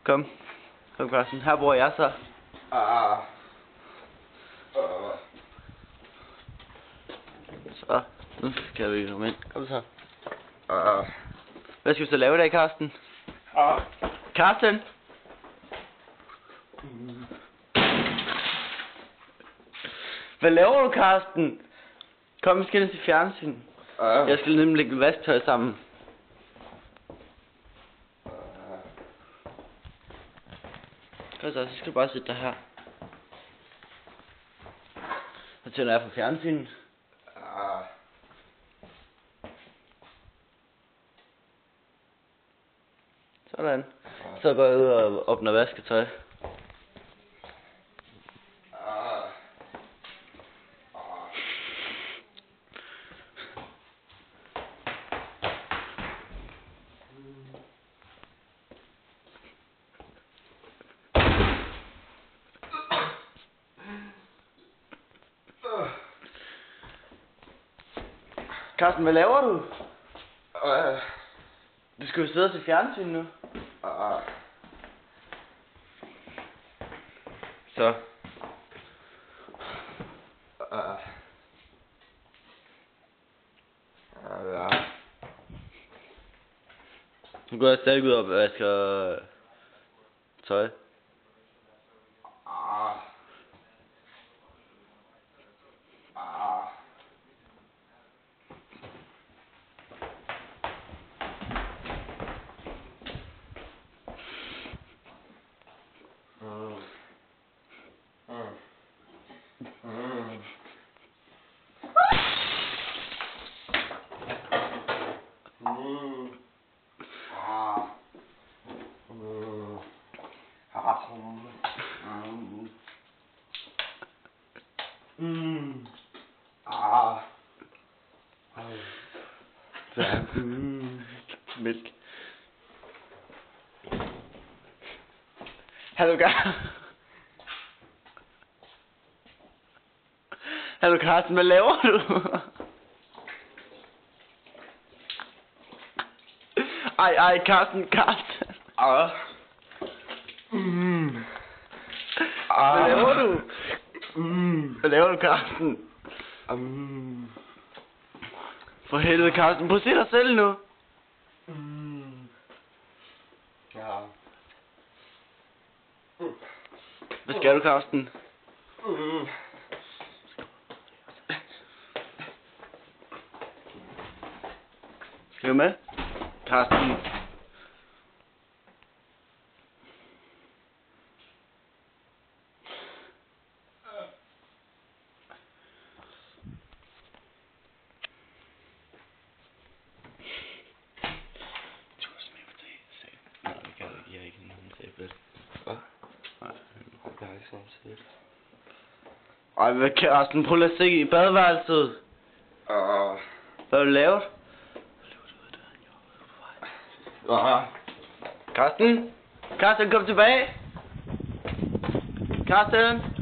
Kom. Kom, Carsten. Her bor jeg så. Så. Nu skal vi komme ind. Kom så. Hvad skal vi så lave i dag, Carsten? Carsten? Hvad laver du, Carsten? Kom, vi skal ind til fjernsyn. Jeg skal nemlig lægge vasktøj sammen. Kom så skal du bare sætte dig her. Så tænder jeg for fjernsynet. Sådan. Så går jeg ud og åbner vasketøj. Carsten, hvad laver du? Du skal jo sidde og se fjernsyn nu. Så. Nu går jeg stadig ud og vasker tøj. Mælk. Hallo Carsten, hvad laver du? Ej, Carsten. Hvad laver du? Hvad laver du, Carsten? For helvede, Carsten, prøv at se dig selv nu. Hvad skal du, Carsten? Skal du med? Carsten. Ej, hvad Carsten, prøv at se i badeværelset. Hvad har du lavet? Carsten? Carsten, kom tilbage. Carsten?